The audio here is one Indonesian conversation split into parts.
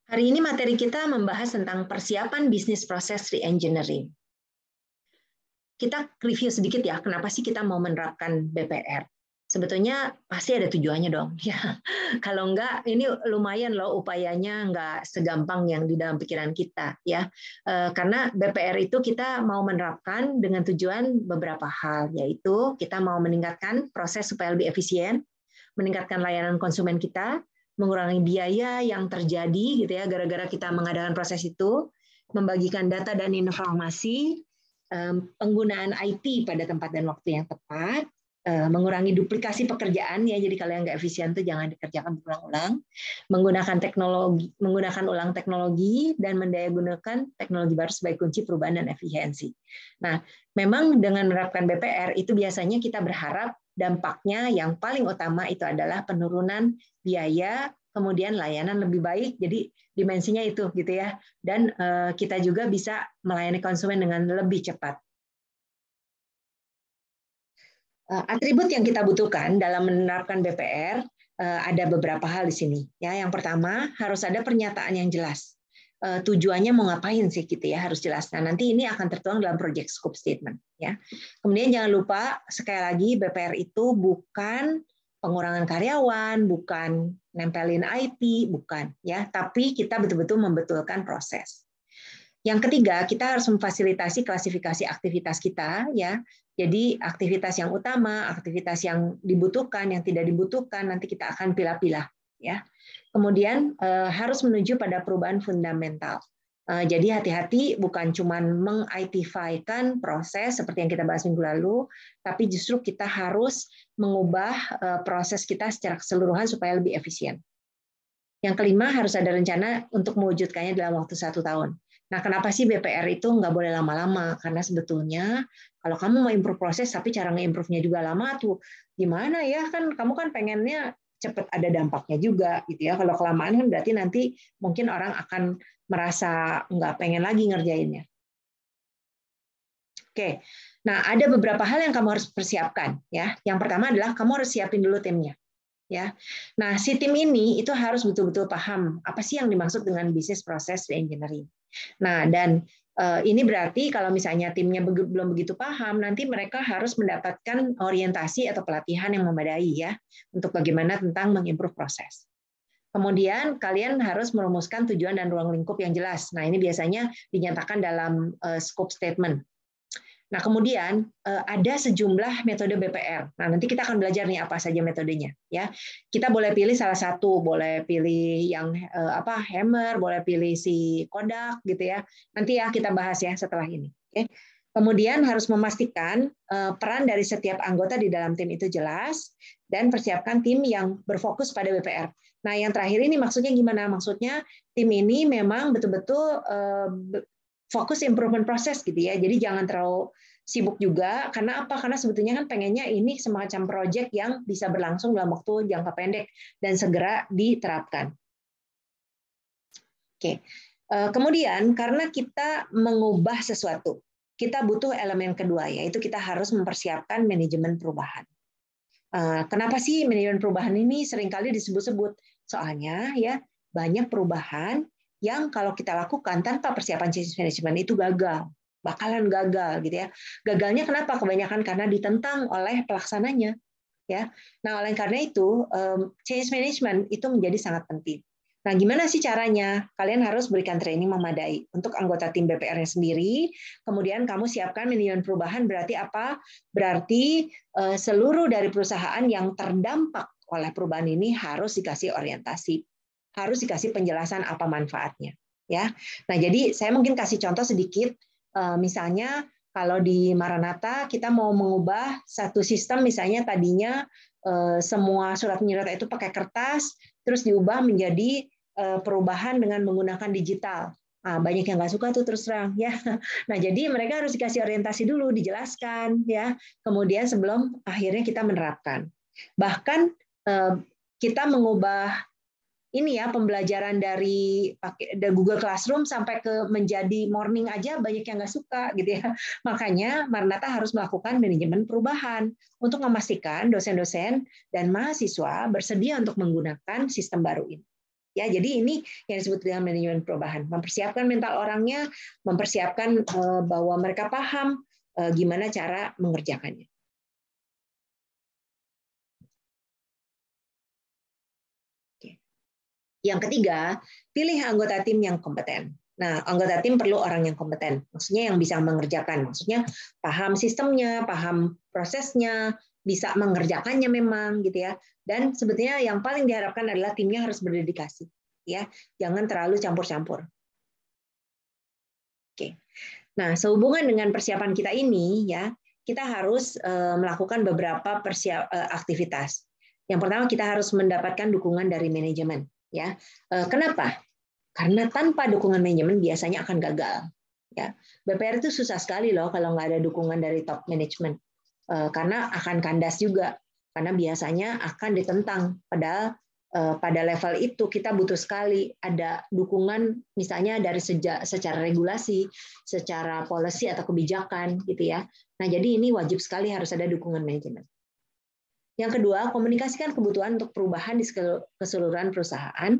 Hari ini materi kita membahas tentang persiapan bisnis proses reengineering. Kita review sedikit ya, kenapa sih kita mau menerapkan BPR? Sebetulnya pasti ada tujuannya dong. Ya, kalau enggak, ini lumayan loh upayanya enggak segampang yang di dalam pikiran kita ya. Karena BPR itu kita mau menerapkan dengan tujuan beberapa hal, yaitu kita mau meningkatkan proses supaya lebih efisien, meningkatkan layanan konsumen kita, mengurangi biaya yang terjadi gitu ya gara-gara kita mengadakan proses itu, membagikan data dan informasi, penggunaan IT pada tempat dan waktu yang tepat, mengurangi duplikasi pekerjaan ya, jadi kalau yang nggak efisien itu jangan dikerjakan berulang-ulang, menggunakan ulang teknologi dan mendayagunakan teknologi baru sebagai kunci perubahan dan efisiensi. Nah, memang dengan menerapkan BPR itu biasanya kita berharap dampaknya yang paling utama itu adalah penurunan biaya, kemudian layanan lebih baik, jadi dimensinya itu gitu ya, dan kita juga bisa melayani konsumen dengan lebih cepat. Atribut yang kita butuhkan dalam menerapkan BPR ada beberapa hal di sini. Ya, yang pertama harus ada pernyataan yang jelas. Tujuannya mau ngapain sih gitu ya, harus jelas. Nah, nanti ini akan tertuang dalam project scope statement ya. Kemudian jangan lupa sekali lagi BPR itu bukan pengurangan karyawan, bukan nempelin IT, bukan ya, tapi kita betul-betul membetulkan proses. Yang ketiga, kita harus memfasilitasi klasifikasi aktivitas kita ya. Jadi aktivitas yang utama, aktivitas yang dibutuhkan, yang tidak dibutuhkan nanti kita akan pilah-pilah ya. Kemudian harus menuju pada perubahan fundamental. Jadi hati-hati bukan cuma meng-IT-kan proses seperti yang kita bahas minggu lalu, tapi justru kita harus mengubah proses kita secara keseluruhan supaya lebih efisien. Yang kelima, harus ada rencana untuk mewujudkannya dalam waktu 1 tahun. Nah, kenapa sih BPR itu nggak boleh lama-lama? Karena sebetulnya kalau kamu mau improve proses, tapi cara nge-improve-nya juga lama tuh, gimana ya? Kan kamu kan pengennya cepat ada dampaknya juga, gitu ya. Kalau kelamaan kan berarti nanti mungkin orang akan merasa nggak pengen lagi ngerjainnya. Oke, nah ada beberapa hal yang kamu harus persiapkan, ya. Yang pertama adalah kamu harus siapin dulu timnya. Ya, nah si tim ini itu harus betul-betul paham apa sih yang dimaksud dengan bisnis proses reengineering. Nah dan ini berarti kalau misalnya timnya belum begitu paham, nanti mereka harus mendapatkan orientasi atau pelatihan yang memadai ya untuk bagaimana tentang mengimprove proses. Kemudian kalian harus merumuskan tujuan dan ruang lingkup yang jelas. Nah ini biasanya dinyatakan dalam scope statement. Nah, kemudian ada sejumlah metode BPR. Nah, nanti kita akan belajar nih apa saja metodenya, ya. Kita boleh pilih salah satu, boleh pilih yang Hammer, boleh pilih si Kodak gitu ya. Nanti ya kita bahas ya setelah ini. Oke. Kemudian harus memastikan peran dari setiap anggota di dalam tim itu jelas dan persiapkan tim yang berfokus pada BPR. Nah, yang terakhir ini maksudnya gimana? Maksudnya tim ini memang betul-betul fokus improvement proses gitu ya. Jadi jangan terlalu sibuk juga. Karena apa? Karena sebetulnya kan pengennya ini semacam proyek yang bisa berlangsung dalam waktu jangka pendek dan segera diterapkan. Oke. Kemudian karena kita mengubah sesuatu, kita butuh elemen kedua, yaitu kita harus mempersiapkan manajemen perubahan. Kenapa sih manajemen perubahan ini seringkali disebut-sebut? Soalnya ya banyak perubahan yang kalau kita lakukan tanpa persiapan change management itu gagal, bakalan gagal gitu ya. Gagalnya kenapa? Kebanyakan karena ditentang oleh pelaksananya ya. Nah, oleh karena itu change management itu menjadi sangat penting. Nah, gimana sih caranya? Kalian harus berikan training memadai untuk anggota tim BPR-nya sendiri. Kemudian kamu siapkan manajemen perubahan berarti apa? Berarti seluruh dari perusahaan yang terdampak oleh perubahan ini harus dikasih orientasi, harus dikasih penjelasan apa manfaatnya. Ya. Nah, jadi saya mungkin kasih contoh sedikit. Misalnya kalau di Maranatha kita mau mengubah satu sistem, misalnya tadinya semua surat menyurat itu pakai kertas, terus diubah menjadi perubahan dengan menggunakan digital. Banyak yang nggak suka tuh terus terang ya. Nah jadi mereka harus dikasih orientasi dulu, dijelaskan ya. Kemudian sebelum akhirnya kita menerapkan. Bahkan kita mengubah ini ya pembelajaran dari Google Classroom sampai ke menjadi morning aja banyak yang nggak suka gitu ya. Makanya Maranatha harus melakukan manajemen perubahan untuk memastikan dosen-dosen dan mahasiswa bersedia untuk menggunakan sistem baru ini. Ya, jadi ini yang disebut dengan manajemen perubahan. Mempersiapkan mental orangnya, mempersiapkan bahwa mereka paham gimana cara mengerjakannya. Yang ketiga, pilih anggota tim yang kompeten. Nah, anggota tim perlu orang yang kompeten, maksudnya yang bisa mengerjakan, maksudnya paham sistemnya, paham prosesnya, bisa mengerjakannya memang gitu ya. Dan sebetulnya yang paling diharapkan adalah timnya harus berdedikasi, ya, jangan terlalu campur-campur. Oke. Nah, sehubungan dengan persiapan kita ini, ya, kita harus melakukan beberapa aktivitas. Yang pertama, kita harus mendapatkan dukungan dari manajemen. Ya, kenapa? Karena tanpa dukungan manajemen biasanya akan gagal. Ya, BPR itu susah sekali loh kalau nggak ada dukungan dari top management, karena akan kandas juga. Karena biasanya akan ditentang. Padahal pada level itu kita butuh sekali ada dukungan, misalnya dari secara regulasi, secara policy atau kebijakan, gitu ya. Nah, jadi ini wajib sekali harus ada dukungan manajemen. Yang kedua, komunikasikan kebutuhan untuk perubahan di keseluruhan perusahaan.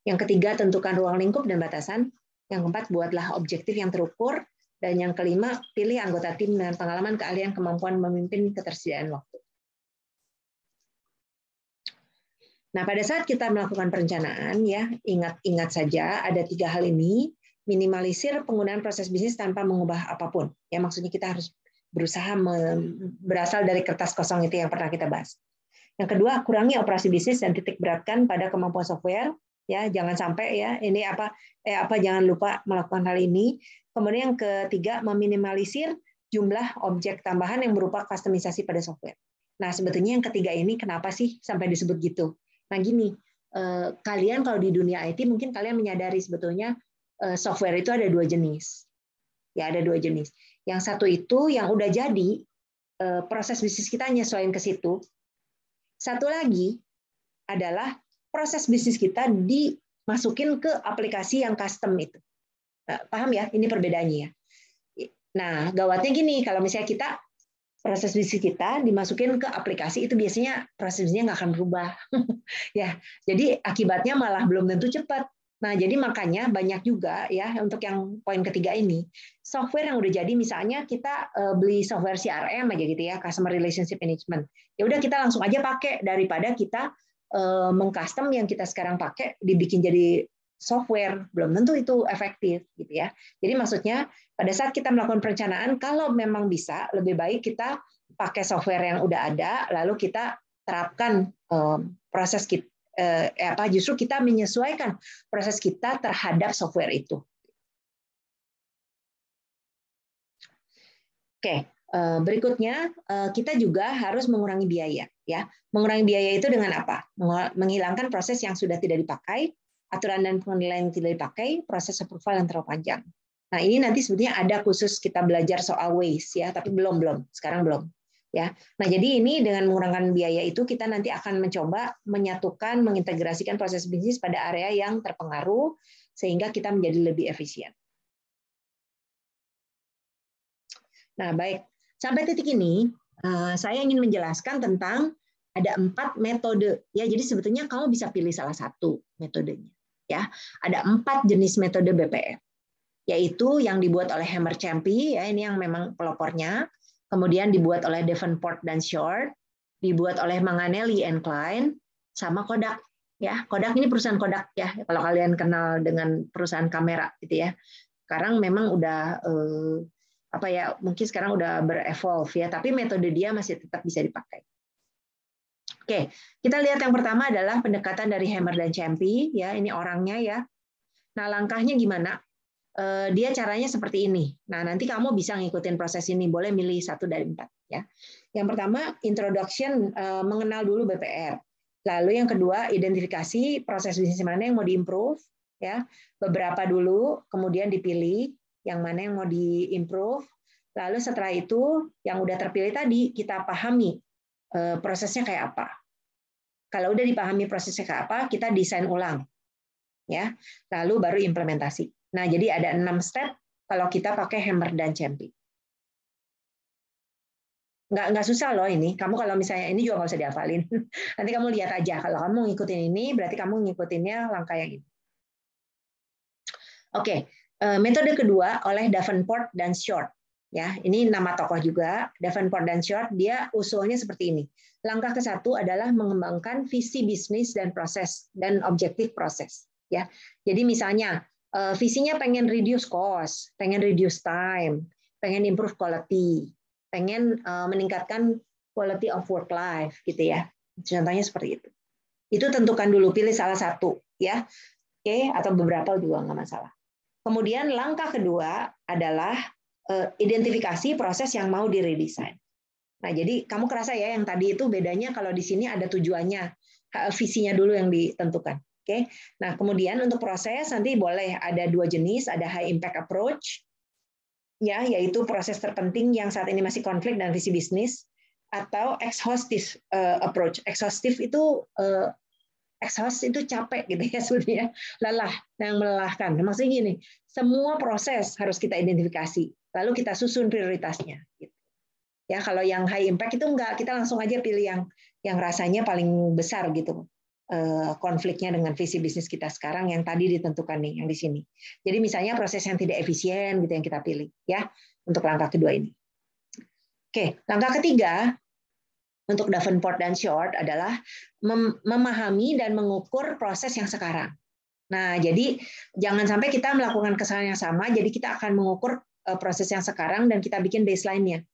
Yang ketiga, tentukan ruang lingkup dan batasan. Yang keempat, buatlah objektif yang terukur. Dan yang kelima, pilih anggota tim dengan pengalaman, keahlian, kemampuan memimpin, ketersediaan waktu. Nah, pada saat kita melakukan perencanaan, ya ingat saja ada 3 hal ini. Minimalisir penggunaan proses bisnis tanpa mengubah apapun. Ya, maksudnya kita harus berusaha berasal dari kertas kosong itu yang pernah kita bahas. Yang kedua, kurangi operasi bisnis dan titik beratkan pada kemampuan software. Ya, jangan sampai ya ini jangan lupa melakukan hal ini. Kemudian yang ketiga, meminimalisir jumlah objek tambahan yang berupa kustomisasi pada software. Nah, sebetulnya yang ketiga ini kenapa sih sampai disebut gitu? Nah, gini, kalian kalau di dunia IT mungkin kalian menyadari sebetulnya software itu ada 2 jenis. Ya, ada 2 jenis. Yang satu itu yang udah jadi, proses bisnis kita nyesuaiin ke situ. Satu lagi adalah proses bisnis kita dimasukin ke aplikasi yang custom itu. Nah, paham ya? Ini perbedaannya ya. Nah, gawatnya gini, kalau misalnya kita proses bisnis kita dimasukin ke aplikasi itu biasanya proses bisnisnya nggak akan berubah. Ya, jadi akibatnya malah belum tentu cepat. Nah, jadi makanya banyak juga ya untuk yang poin ketiga ini, software yang udah jadi misalnya kita beli software CRM aja gitu ya, Customer Relationship Management. Ya udah kita langsung aja pakai daripada kita mengcustom yang kita sekarang pakai dibikin jadi software, belum tentu itu efektif gitu ya. Jadi maksudnya pada saat kita melakukan perencanaan, kalau memang bisa lebih baik kita pakai software yang udah ada, lalu kita terapkan proses kita. Justru kita menyesuaikan proses kita terhadap software itu. Oke, berikutnya kita juga harus mengurangi biaya. Ya, mengurangi biaya itu dengan apa? Menghilangkan proses yang sudah tidak dipakai, aturan dan penilaian yang tidak dipakai, proses approval yang terlalu panjang. Nah, ini nanti sebetulnya ada khusus kita belajar soal waste ya, tapi belum, sekarang belum. Ya, nah jadi ini dengan mengurangi biaya itu kita nanti akan mencoba menyatukan, mengintegrasikan proses bisnis pada area yang terpengaruh sehingga kita menjadi lebih efisien. Nah, baik. Sampai titik ini, saya ingin menjelaskan tentang ada 4 metode. Ya, jadi sebetulnya kamu bisa pilih salah satu metodenya. Ya, ada 4 jenis metode BPR, yaitu yang dibuat oleh Hammer Champy, ya ini yang memang pelopornya. Kemudian dibuat oleh Davenport dan Short, dibuat oleh Manganelli and Klein, sama Kodak. Ya, Kodak ini perusahaan Kodak ya. Kalau kalian kenal dengan perusahaan kamera, gitu ya. Sekarang memang udah mungkin sekarang udah berevolve ya, tapi metode dia masih tetap bisa dipakai. Oke, kita lihat yang pertama adalah pendekatan dari Hammer dan Champy ya, ini orangnya ya. Nah, langkahnya gimana? Dia caranya seperti ini. Nah, nanti kamu bisa ngikutin proses ini, boleh milih 1 dari 4 ya. Yang pertama, introduction, mengenal dulu BPR. Lalu yang kedua, identifikasi proses bisnis mana yang mau diimprove ya. Beberapa dulu, kemudian dipilih yang mana yang mau diimprove. Lalu setelah itu yang udah terpilih tadi kita pahami prosesnya kayak apa. Kalau udah dipahami prosesnya kayak apa, kita desain ulang. Ya. Lalu baru implementasi. Nah, jadi ada 6 step kalau kita pakai Hammer dan Champy. nggak susah loh ini. Kamu kalau misalnya ini juga nggak usah dihafalin. Nanti kamu lihat aja. Kalau kamu ngikutin ini, berarti kamu ngikutinnya langkah yang ini. Oke, metode kedua oleh Davenport dan Short. Ya, ini nama tokoh juga, Davenport dan Short. Dia usulnya seperti ini. Langkah ke-1 adalah mengembangkan visi bisnis dan proses dan objektif proses. Ya, jadi misalnya visinya pengen reduce cost, pengen reduce time, pengen improve quality, pengen meningkatkan quality of work life, gitu ya. Contohnya seperti itu. Itu tentukan dulu, pilih salah satu, ya. Oke, atau beberapa juga nggak masalah. Kemudian langkah kedua adalah identifikasi proses yang mau diredesign. Nah, jadi kamu kerasa ya yang tadi itu bedanya kalau di sini ada tujuannya, visinya dulu yang ditentukan. Oke. Nah, kemudian untuk proses nanti boleh ada 2 jenis, ada high impact approach, ya, yaitu proses terpenting yang saat ini masih konflik dan visi bisnis, atau exhaustive approach. Exhaustive itu exhaust itu capek gitu ya, sebenarnya lelah, yang melelahkan. Maksudnya gini, semua proses harus kita identifikasi, lalu kita susun prioritasnya. Gitu. Ya, kalau yang high impact itu enggak, kita langsung aja pilih yang rasanya paling besar gitu konfliknya dengan visi bisnis kita sekarang yang tadi ditentukan nih yang di sini. Jadi misalnya proses yang tidak efisien gitu yang kita pilih ya untuk langkah kedua ini. Oke, langkah ketiga untuk Davenport dan Short adalah memahami dan mengukur proses yang sekarang. Nah, jadi jangan sampai kita melakukan kesalahan yang sama, jadi kita akan mengukur proses yang sekarang dan kita bikin baseline-nya.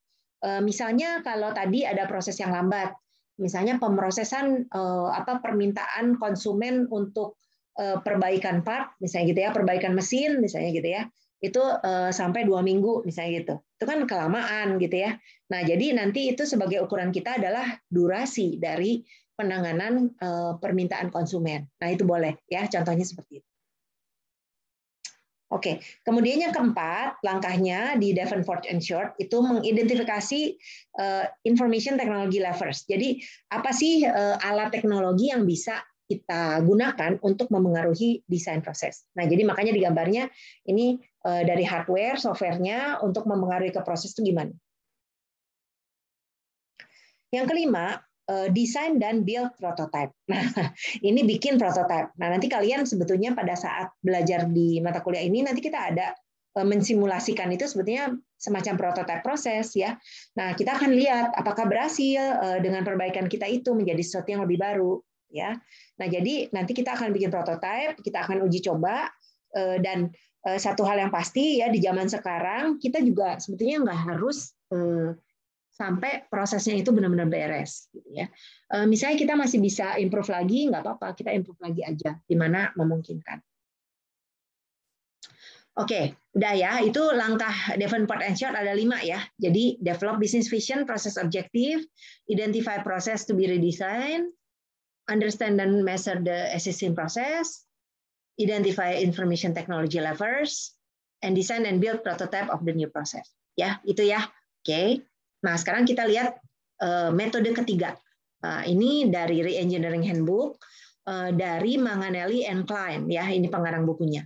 Misalnya kalau tadi ada proses yang lambat, misalnya pemrosesan permintaan konsumen untuk perbaikan part, misalnya gitu ya, perbaikan mesin, misalnya gitu ya, itu sampai 2 minggu, misalnya gitu. Itu kan kelamaan gitu ya. Nah, jadi nanti itu sebagai ukuran kita adalah durasi dari penanganan permintaan konsumen. Nah, itu boleh ya, contohnya seperti itu. Oke, kemudian yang keempat, langkahnya di Davenport and Short itu mengidentifikasi information technology levers. Jadi apa sih alat teknologi yang bisa kita gunakan untuk memengaruhi desain proses. Nah, jadi makanya di gambarnya ini dari hardware, softwarenya untuk memengaruhi ke proses itu gimana. Yang kelima, desain dan build prototype. Nah, ini bikin prototype. Nah, nanti kalian sebetulnya pada saat belajar di mata kuliah ini nanti kita ada mensimulasikan itu sebetulnya semacam prototype proses ya. Nah, kita akan lihat apakah berhasil dengan perbaikan kita itu menjadi sesuatu yang lebih baru ya. Nah, jadi nanti kita akan bikin prototype, kita akan uji coba dan satu hal yang pasti ya di zaman sekarang kita juga sebetulnya nggak harus sampai prosesnya itu benar-benar beres, gitu ya. Misalnya kita masih bisa improve lagi, nggak apa-apa, kita improve lagi aja, di mana memungkinkan. Oke, udah ya. Itu langkah Davenport and Short ada 5 ya. Jadi develop business vision, process objective, identify process to be redesigned, understand and measure the existing process, identify information technology levers, and design and build prototype of the new process. Ya, itu ya. Oke. Nah, sekarang kita lihat metode ketiga. Ini dari Re-engineering Handbook dari Manganelli and Klein ya, ini pengarang bukunya.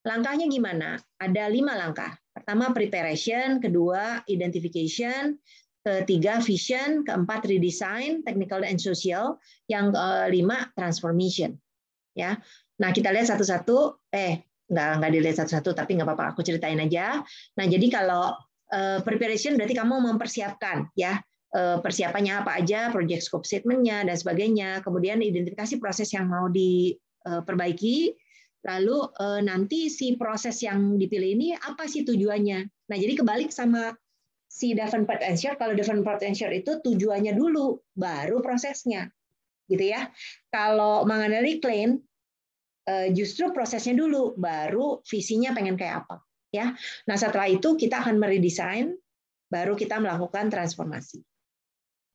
Langkahnya gimana? Ada 5 langkah. Pertama preparation, kedua identification, ketiga vision, keempat redesign, technical and social, yang kelima transformation. Ya. Nah, kita lihat satu-satu. Nggak dilihat satu-satu, tapi nggak apa-apa, aku ceritain aja. Nah, jadi kalau preparation berarti kamu mempersiapkan ya persiapannya apa aja, project scope statement-nya dan sebagainya. Kemudian identifikasi proses yang mau diperbaiki. Lalu nanti si proses yang dipilih ini apa sih tujuannya? Nah, jadi kebalik sama si Davenport and Short. Kalau Davenport and Short itu tujuannya dulu, baru prosesnya, gitu ya. Kalau Manganelli Klein justru prosesnya dulu, baru visinya pengen kayak apa. Ya, nah setelah itu kita akan meredesain, baru kita melakukan transformasi.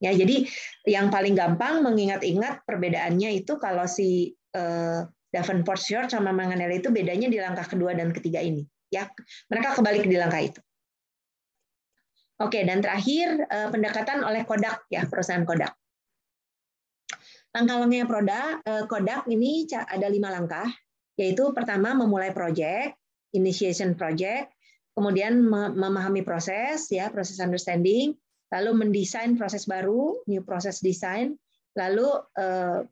Ya, jadi yang paling gampang mengingat-ingat perbedaannya itu kalau si Davenport Short sama Manganelli itu bedanya di langkah kedua dan ketiga ini. Ya, mereka kebalik di langkah itu. Oke, dan terakhir pendekatan oleh Kodak ya, perusahaan Kodak. Langkah-langkahnya Kodak ini ada 5 langkah, yaitu pertama memulai project, initiation project, kemudian memahami proses ya, proses understanding, lalu mendesain proses baru, new process design, lalu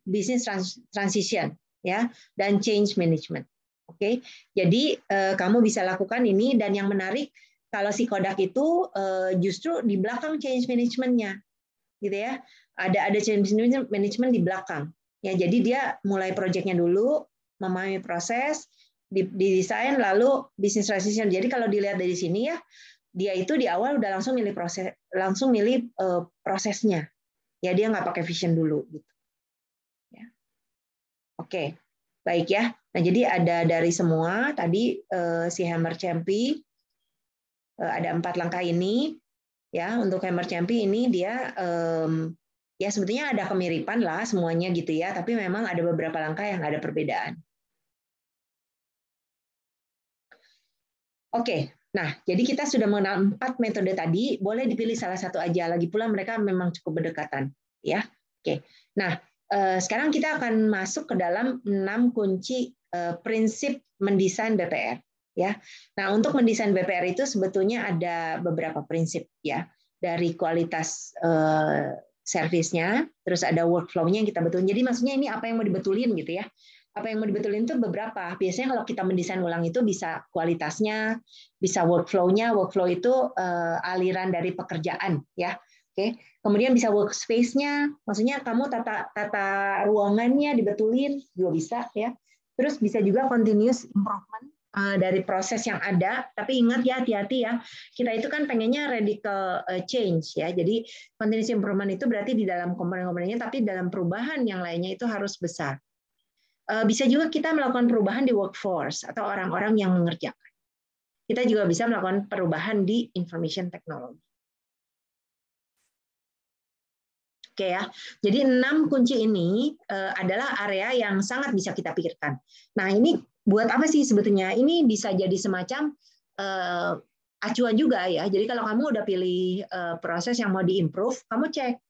business transition, ya, dan change management. Oke, jadi kamu bisa lakukan ini, dan yang menarik kalau si Kodak itu justru di belakang change management-nya, gitu ya. Ada change management di belakang. Ya, jadi dia mulai proyeknya dulu, memahami proses, didesain, lalu business transition. Jadi kalau dilihat dari sini ya, dia itu di awal udah langsung milih prosesnya. Ya, dia nggak pakai vision dulu gitu. Ya. Oke, baik ya. Nah, jadi ada dari semua tadi si Hammer Champi ada 4 langkah ini. Ya, untuk Hammer Champi ini dia ya sebetulnya ada kemiripan lah semuanya gitu ya, tapi memang ada beberapa langkah yang ada perbedaan. Oke, nah jadi kita sudah mengenal 4 metode tadi, boleh dipilih salah satu aja. Lagi pula mereka memang cukup berdekatan, ya. Oke, nah sekarang kita akan masuk ke dalam 6 kunci prinsip mendesain BPR, ya. Nah untuk mendesain BPR itu sebetulnya ada beberapa prinsip, ya, dari kualitas servisnya, terus ada workflow-nya yang kita betulin. Jadi maksudnya ini apa yang mau dibetulin gitu ya. Apa yang mau dibetulin itu beberapa. Biasanya kalau kita mendesain ulang itu bisa kualitasnya, bisa workflow-nya. Workflow itu aliran dari pekerjaan, ya. Oke. Kemudian bisa workspace-nya, maksudnya kamu tata ruangannya dibetulin juga bisa, ya. Terus bisa juga continuous improvement dari proses yang ada. Tapi ingat ya, hati-hati ya. Kita itu kan pengennya radical change, ya. Jadi continuous improvement itu berarti di dalam komponen-komponennya, tapi dalam perubahan yang lainnya itu harus besar. Bisa juga kita melakukan perubahan di workforce atau orang-orang yang mengerjakan. Kita juga bisa melakukan perubahan di information technology. Oke ya, jadi 6 kunci ini adalah area yang sangat bisa kita pikirkan. Nah ini buat apa sih sebetulnya? Ini bisa jadi semacam acuan juga ya. Jadi kalau kamu udah pilih proses yang mau diimprove, kamu cek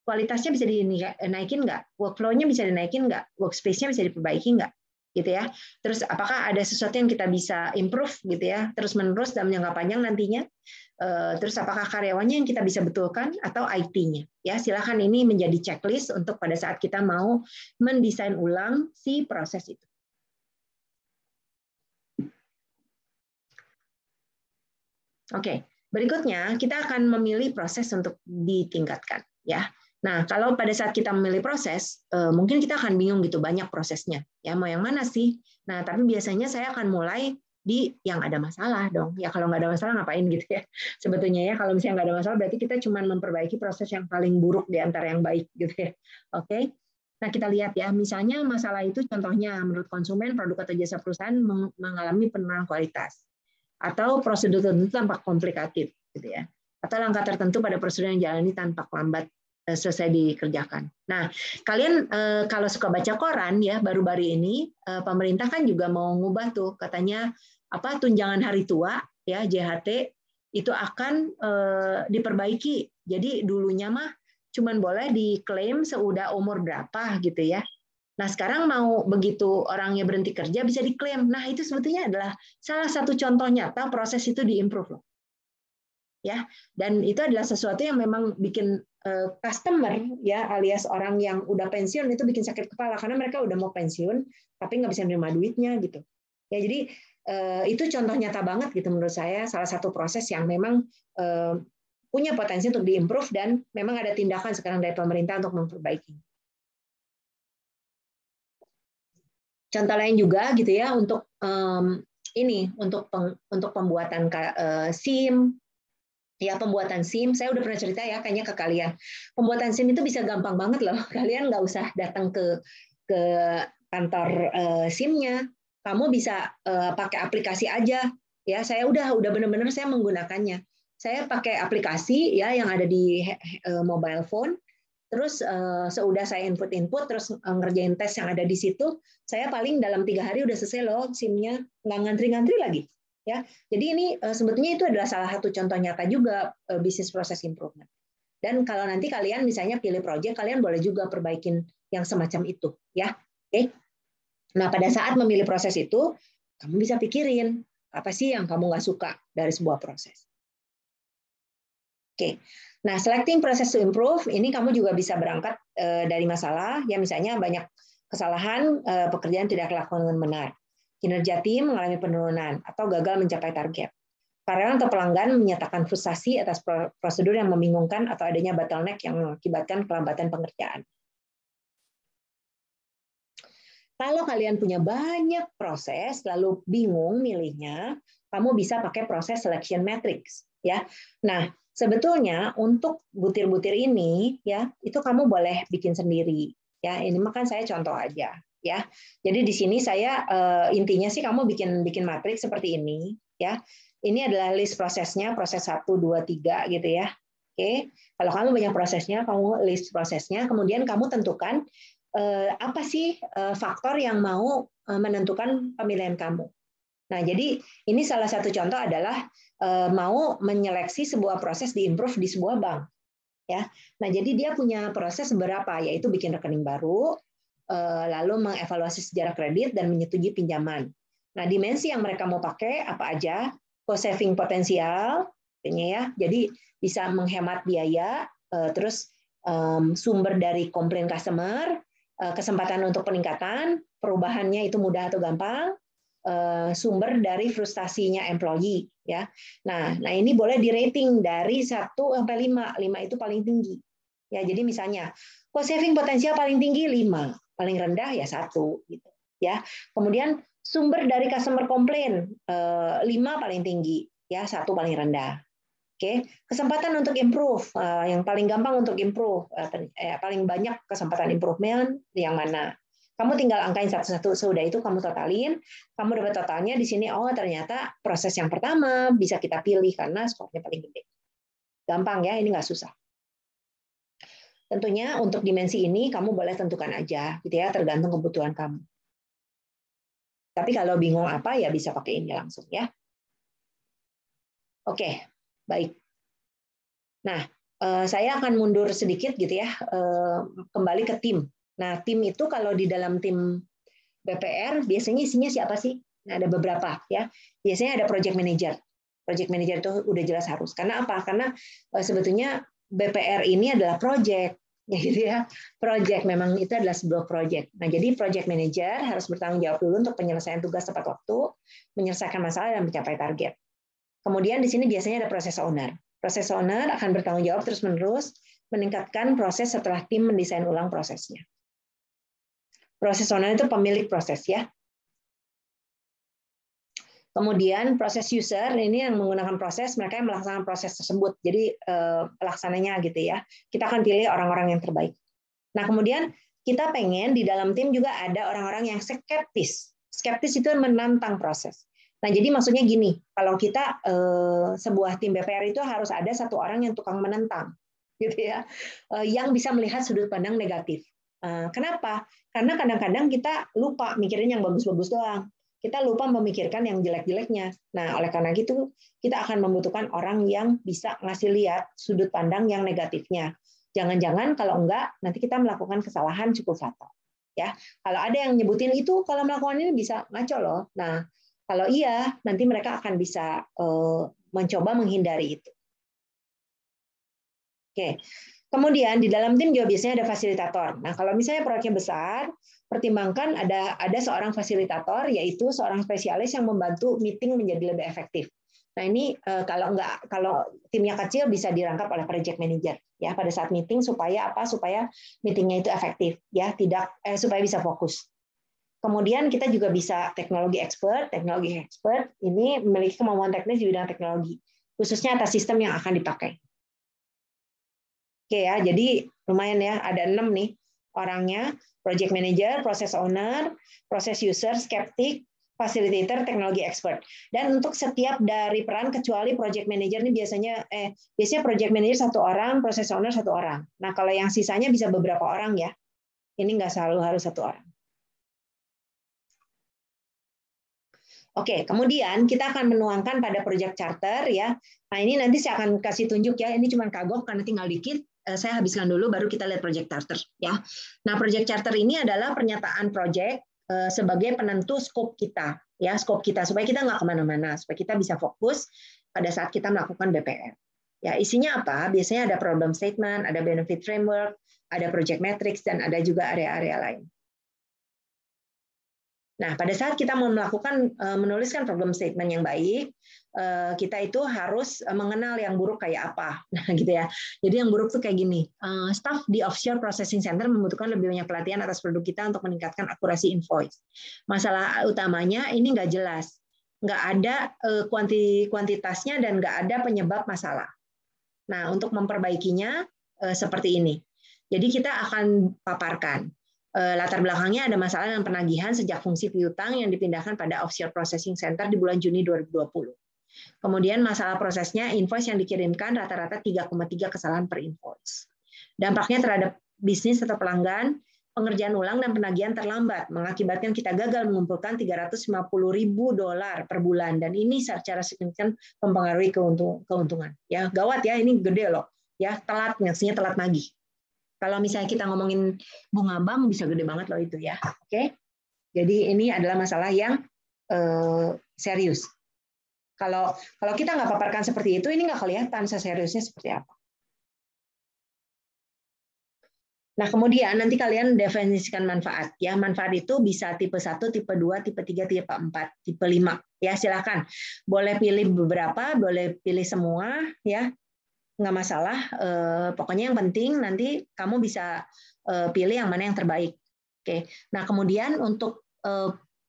kualitasnya bisa dinaikin nggak, workflow-nya bisa dinaikin nggak, workspace-nya bisa diperbaiki nggak, gitu ya. Terus apakah ada sesuatu yang kita bisa improve gitu ya, terus menerus dalam jangka panjang nantinya. Terus apakah karyawannya yang kita bisa betulkan atau IT-nya. Ya, silakan ini menjadi checklist untuk pada saat kita mau mendesain ulang si proses itu. Oke, berikutnya kita akan memilih proses untuk ditingkatkan, ya. Nah, kalau pada saat kita memilih proses, mungkin kita akan bingung gitu, banyak prosesnya. Ya, mau yang mana sih? Nah, tapi biasanya saya akan mulai di yang ada masalah dong. Ya, kalau nggak ada masalah ngapain gitu ya. Sebetulnya ya, kalau misalnya nggak ada masalah, berarti kita cuma memperbaiki proses yang paling buruk di antara yang baik gitu ya. Oke. Nah, kita lihat ya, misalnya masalah itu contohnya menurut konsumen, produk atau jasa perusahaan mengalami penurunan kualitas. Atau prosedur tertentu tampak komplikatif, gitu ya. Atau langkah tertentu pada prosedur yang dijalani tampak lambat selesai dikerjakan. Nah, kalian kalau suka baca koran ya, baru-baru ini pemerintah kan juga mau ngubah tuh, katanya apa tunjangan hari tua ya JHT itu akan diperbaiki. Jadi dulunya mah cuman boleh diklaim seudah umur berapa gitu ya. Nah, sekarang mau begitu orangnya berhenti kerja bisa diklaim. Nah, itu sebetulnya adalah salah satu contoh nyata proses itu diimprove loh. Ya, dan itu adalah sesuatu yang memang bikin customer ya alias orang yang udah pensiun itu bikin sakit kepala karena mereka udah mau pensiun tapi nggak bisa menerima duitnya gitu. Ya, jadi itu contoh nyata banget gitu menurut saya salah satu proses yang memang punya potensi untuk diimprove dan memang ada tindakan sekarang dari pemerintah untuk memperbaiki. Contoh lain juga gitu ya untuk ini untuk pembuatan SIM ya pembuatan SIM saya udah pernah cerita ya kayaknya ke kalian pembuatan SIM itu bisa gampang banget loh kalian nggak usah datang ke kantor SIM-nya kamu bisa pakai aplikasi aja ya saya udah benar-benar saya menggunakannya saya pakai aplikasi ya yang ada di mobile phone. Terus seudah saya input terus ngerjain tes yang ada di situ, saya paling dalam 3 hari udah selesai loh SIM-nya, nggak ngantri-ngantri lagi. Ya, jadi ini sebetulnya itu adalah salah satu contoh nyata juga business process improvement. Dan kalau nanti kalian misalnya pilih project, kalian boleh juga perbaikin yang semacam itu, ya. Oke. Nah, pada saat memilih proses itu, kamu bisa pikirin apa sih yang kamu nggak suka dari sebuah proses. Oke. Nah, selecting process to improve ini kamu juga bisa berangkat dari masalah ya, misalnya banyak kesalahan, pekerjaan tidak dilakukan dengan benar, kinerja tim mengalami penurunan atau gagal mencapai target. Karyawan atau pelanggan menyatakan frustasi atas prosedur yang membingungkan atau adanya bottleneck yang mengakibatkan kelambatan pengerjaan. Kalau kalian punya banyak proses lalu bingung milihnya, kamu bisa pakai proses selection matrix ya. Nah, sebetulnya untuk butir-butir ini ya, itu kamu boleh bikin sendiri ya. Ini makan saya contoh aja ya. Jadi di sini saya intinya sih kamu bikin matriks seperti ini ya. Ini adalah list prosesnya, proses 1 2 3 gitu ya. Oke. Kalau kamu banyak prosesnya, kamu list prosesnya, kemudian kamu tentukan apa sih faktor yang mau menentukan pemilihan kamu. Nah, jadi ini salah satu contoh adalah mau menyeleksi sebuah proses di-improve di sebuah bank. Ya. Nah, jadi dia punya proses berapa, yaitu bikin rekening baru, lalu mengevaluasi sejarah kredit dan menyetujui pinjaman. Nah, dimensi yang mereka mau pakai apa aja? Cost saving potensial, ya. Jadi bisa menghemat biaya, terus sumber dari komplain customer, kesempatan untuk peningkatan, perubahannya itu mudah atau gampang, sumber dari frustasinya employee ya. Nah, ini boleh di rating dari 1 sampai 5. 5 itu paling tinggi. Ya, jadi misalnya cost saving potensial paling tinggi 5, paling rendah ya 1 gitu ya. Kemudian sumber dari customer komplain 5 paling tinggi ya, 1 paling rendah. Oke, kesempatan untuk improve yang paling gampang untuk improve, paling banyak kesempatan improvement yang mana? Kamu tinggal angkain satu-satu, sudah itu kamu totalin, kamu dapat totalnya di sini. Oh, ternyata proses yang pertama bisa kita pilih karena skornya paling gede. Gampang ya, ini nggak susah. Tentunya untuk dimensi ini kamu boleh tentukan aja, gitu ya, tergantung kebutuhan kamu. Tapi kalau bingung apa ya bisa pakai ini langsung ya. Oke, baik. Nah, saya akan mundur sedikit gitu ya, kembali ke tim. Nah, tim itu kalau di dalam tim BPR biasanya isinya siapa sih? Nah, ada beberapa ya. Biasanya ada project manager. Project manager itu udah jelas harus. Karena apa? Karena sebetulnya BPR ini adalah project, ya gitu ya. Project memang itu adalah sebuah project. Nah, jadi project manager harus bertanggung jawab dulu untuk penyelesaian tugas tepat waktu, menyelesaikan masalah dan mencapai target. Kemudian di sini biasanya ada proses owner. Proses owner akan bertanggung jawab terus-menerus meningkatkan proses setelah tim mendesain ulang prosesnya. Proses owner itu pemilik proses ya. Kemudian proses user ini yang menggunakan proses, mereka yang melaksanakan proses tersebut. Jadi pelaksananya gitu ya. Kita akan pilih orang-orang yang terbaik. Nah, kemudian kita pengen di dalam tim juga ada orang-orang yang skeptis. Skeptis itu menantang proses. Nah, jadi maksudnya gini, kalau kita sebuah tim BPR itu harus ada satu orang yang tukang menentang, gitu ya, yang bisa melihat sudut pandang negatif. Kenapa? Karena kadang-kadang kita lupa mikirin yang bagus-bagus doang. Kita lupa memikirkan yang jelek-jeleknya. Nah, oleh karena itu, kita akan membutuhkan orang yang bisa ngasih lihat sudut pandang yang negatifnya. Jangan-jangan kalau enggak, nanti kita melakukan kesalahan cukup fatal. Ya, kalau ada yang nyebutin itu, kalau melakukan ini bisa ngaco loh. Nah, kalau iya, nanti mereka akan bisa mencoba menghindari itu. Oke. Kemudian di dalam tim juga biasanya ada fasilitator. Nah, kalau misalnya proyeknya besar, pertimbangkan ada seorang fasilitator, yaitu seorang spesialis yang membantu meeting menjadi lebih efektif. Nah, ini kalau timnya kecil bisa dirangkap oleh project manager ya pada saat meeting supaya apa? Supaya meetingnya itu efektif ya, supaya bisa fokus. Kemudian kita juga bisa teknologi expert. Teknologi expert ini memiliki kemampuan teknis di bidang teknologi, khususnya atas sistem yang akan dipakai. Oke ya, jadi lumayan ya, ada 6 nih orangnya, project manager, process owner, process user, skeptik, facilitator, teknologi expert. Dan untuk setiap dari peran kecuali project manager ini biasanya project manager 1 orang, process owner 1 orang. Nah, kalau yang sisanya bisa beberapa orang ya. Ini nggak selalu harus 1 orang. Oke, kemudian kita akan menuangkan pada project charter ya. Nah, ini nanti saya akan kasih tunjuk ya. Ini cuma kagok karena tinggal dikit. Saya habiskan dulu baru kita lihat project charter ya. Nah, project charter ini adalah pernyataan project sebagai penentu skop kita ya, skop kita supaya kita nggak kemana-mana, supaya kita bisa fokus pada saat kita melakukan BPR Ya, isinya apa? Biasanya ada problem statement, ada benefit framework, ada project matrix, dan ada juga area-area lain. Nah, pada saat kita mau menuliskan problem statement yang baik, kita itu harus mengenal yang buruk kayak apa. Nah, gitu ya. Jadi yang buruk tuh kayak gini. Staff di offshore processing center membutuhkan lebih banyak pelatihan atas produk kita untuk meningkatkan akurasi invoice. Masalah utamanya ini nggak jelas. Nggak ada kuantitasnya dan nggak ada penyebab masalah. Nah, untuk memperbaikinya seperti ini. Jadi kita akan paparkan. Latar belakangnya ada masalah dengan penagihan sejak fungsi piutang yang dipindahkan pada offshore processing center di bulan Juni 2020. Kemudian masalah prosesnya, invoice yang dikirimkan rata-rata 3,3 kesalahan per invoice. Dampaknya terhadap bisnis atau pelanggan, pengerjaan ulang dan penagihan terlambat, mengakibatkan kita gagal mengumpulkan $350.000 per bulan, dan ini secara signifikan mempengaruhi keuntungan. Ya, gawat ya, ini gede loh. Ya, telat, maksudnya telat nagih. Kalau misalnya kita ngomongin bunga bank bisa gede banget loh itu ya. Oke. Jadi ini adalah masalah yang serius. Kalau kita nggak paparkan seperti itu, ini nggak kelihatan seseriusnya seperti apa. Nah, kemudian nanti kalian definisikan manfaat. Ya, manfaat itu bisa tipe 1, tipe 2, tipe 3, tipe 4, tipe 5. Ya, silakan. Boleh pilih beberapa, boleh pilih semua, ya. Nggak masalah. Pokoknya yang penting nanti kamu bisa pilih yang mana yang terbaik. Oke. Nah, kemudian untuk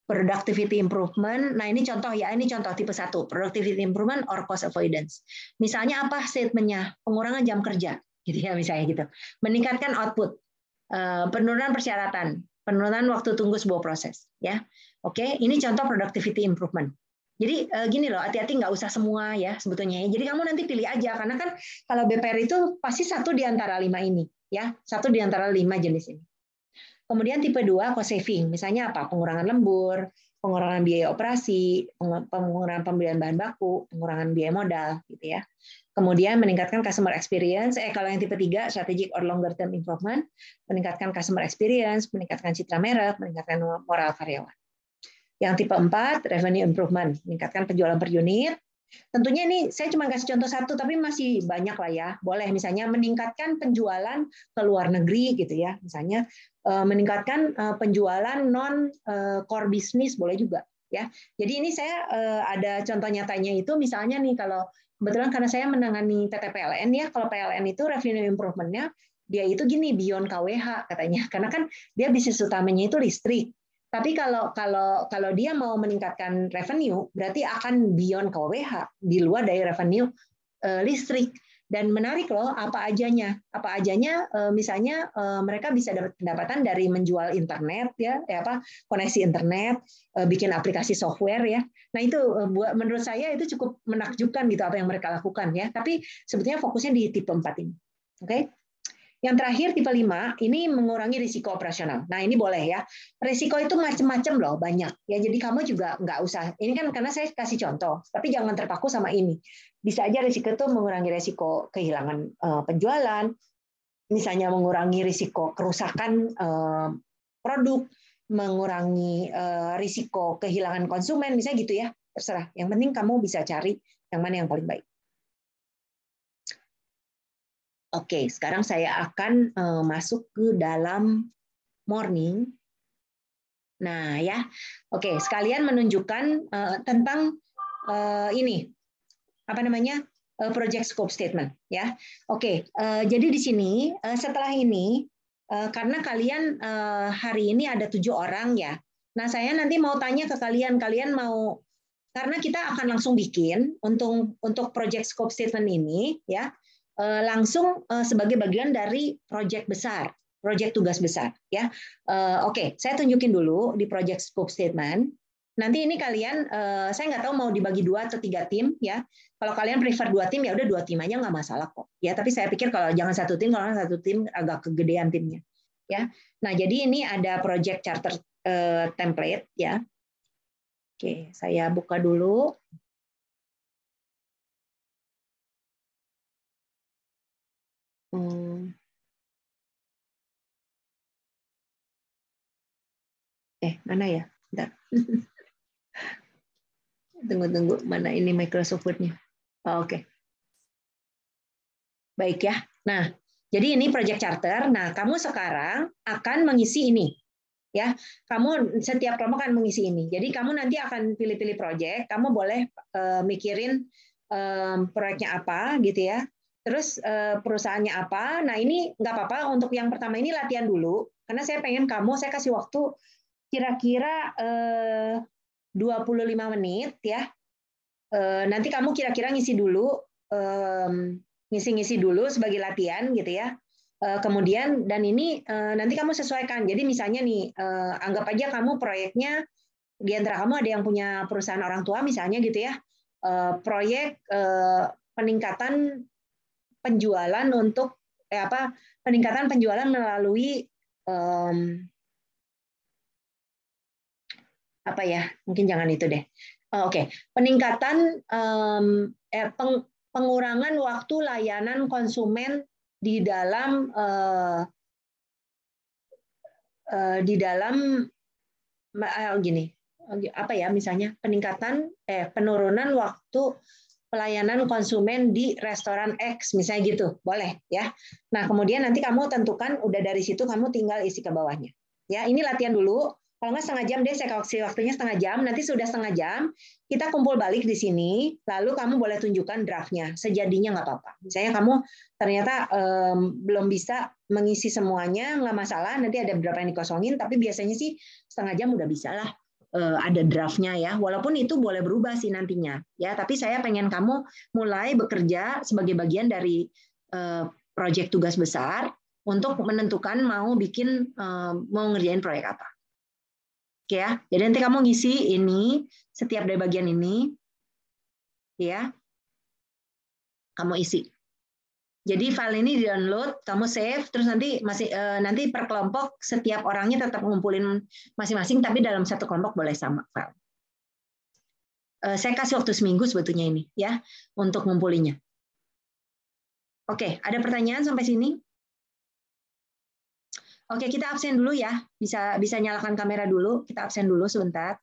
productivity improvement, nah ini contoh ya, ini contoh tipe 1, productivity improvement or cost avoidance. Misalnya apa statementnya? Pengurangan jam kerja, gitu ya misalnya gitu. Meningkatkan output, penurunan persyaratan, penurunan waktu tunggu sebuah proses, ya. Oke, ini contoh productivity improvement. Jadi gini loh, hati-hati nggak usah semua ya sebetulnya. Jadi kamu nanti pilih aja, karena kan kalau BPR itu pasti satu di antara 5 ini, ya, satu di antara 5 jenis ini. Kemudian tipe 2 cost saving, misalnya apa? Pengurangan lembur, pengurangan biaya operasi, pengurangan pembelian bahan baku, pengurangan biaya modal, gitu ya. Kemudian meningkatkan customer experience. Kalau yang tipe 3 strategic or longer term improvement, meningkatkan customer experience, meningkatkan citra merek, meningkatkan moral karyawan. Yang tipe 4, revenue improvement, meningkatkan penjualan per unit. Tentunya ini saya cuma kasih contoh satu, tapi masih banyak lah ya. Boleh misalnya meningkatkan penjualan ke luar negeri gitu ya. Misalnya meningkatkan penjualan non core business boleh juga ya. Jadi ini saya ada contoh nyatanya itu misalnya nih kalau kebetulan karena saya menangani PT PLN ya, kalau PLN itu revenue improvement-nya dia itu gini beyond KWH katanya. Karena kan dia bisnis utamanya itu listrik. Tapi kalau dia mau meningkatkan revenue, berarti akan beyond KWH, di luar dari revenue listrik. Dan menarik loh, apa ajanya? Misalnya mereka bisa dapat pendapatan dari menjual internet, ya apa koneksi internet, bikin aplikasi software ya. Nah itu menurut saya itu cukup menakjubkan gitu apa yang mereka lakukan ya. Tapi sebetulnya fokusnya di tipe 4 ini. Oke? Yang terakhir tipe 5 ini mengurangi risiko operasional. Nah ini boleh ya. Risiko itu macam-macam loh, banyak. Ya jadi kamu juga nggak usah. Ini kan karena saya kasih contoh, tapi jangan terpaku sama ini. Bisa aja risiko itu mengurangi risiko kehilangan penjualan, misalnya mengurangi risiko kerusakan produk, mengurangi risiko kehilangan konsumen, misalnya gitu ya. Terserah. Yang penting kamu bisa cari yang mana yang paling baik. Oke, sekarang saya akan masuk ke dalam morning. Nah, ya. Oke, sekalian menunjukkan tentang ini. Apa namanya? Project scope statement, ya. Oke, jadi di sini setelah ini karena kalian hari ini ada 7 orang ya. Nah, saya nanti mau tanya ke kalian mau karena kita akan langsung bikin untuk project scope statement ini ya. Langsung sebagai bagian dari proyek besar, proyek tugas besar, ya. Oke, saya tunjukin dulu di project scope statement. Nanti ini kalian, saya nggak tahu mau dibagi 2 atau 3 tim, ya. Kalau kalian prefer 2 tim, ya udah 2 tim aja nggak masalah kok, ya. Tapi saya pikir kalau jangan 1 tim, kalau 1 tim agak kegedean timnya, ya. Nah, jadi ini ada project charter template, ya. Oke, saya buka dulu. Mana ya? Bentar. Tunggu, mana ini Microsoft Word-nya. Oh, oke. Baik ya. Nah, jadi ini project charter. Nah, kamu sekarang akan mengisi ini. Ya, kamu setiap kelompok akan mengisi ini. Jadi kamu nanti akan pilih-pilih project. Kamu boleh mikirin proyeknya apa, gitu ya. Terus perusahaannya apa. Nah, ini nggak apa-apa. Untuk yang pertama ini latihan dulu. Karena saya pengen kamu, saya kasih waktu kira-kira 25 menit ya. Nanti kamu kira-kira ngisi dulu, ngisi-ngisi dulu sebagai latihan gitu ya. Kemudian dan ini nanti kamu sesuaikan. Jadi misalnya nih, anggap aja kamu proyeknya di antara kamu ada yang punya perusahaan orang tua misalnya gitu ya. Proyek peningkatan penjualan untuk peningkatan penjualan melalui apa ya? Mungkin jangan itu deh. Oke, peningkatan pengurangan waktu layanan konsumen di dalam gini, apa ya, misalnya peningkatan penurunan waktu pelayanan konsumen di restoran X misalnya gitu, boleh ya. Nah, kemudian nanti kamu tentukan, udah dari situ kamu tinggal isi ke bawahnya. Ya, ini latihan dulu. Kalau nggak setengah jam deh, saya kasih waktunya setengah jam. Nanti sudah setengah jam, kita kumpul balik di sini, lalu kamu boleh tunjukkan draftnya. Sejadinya nggak apa-apa. Misalnya kamu ternyata belum bisa mengisi semuanya, nggak masalah. Nanti ada beberapa yang dikosongin, tapi biasanya sih setengah jam udah bisa lah. Ada draftnya ya, walaupun itu boleh berubah sih nantinya ya, tapi saya pengen kamu mulai bekerja sebagai bagian dari proyek tugas besar untuk menentukan mau ngerjain proyek apa. Oke ya, jadi nanti kamu ngisi ini setiap dari bagian ini ya, kamu isi. Jadi file ini di-download, kamu save, terus nanti per kelompok setiap orangnya tetap ngumpulin masing-masing, tapi dalam satu kelompok boleh sama file. Saya kasih waktu seminggu sebetulnya ini ya untuk ngumpulinnya. Oke, ada pertanyaan sampai sini? Oke, kita absen dulu ya. Bisa nyalakan kamera dulu. Kita absen dulu sebentar.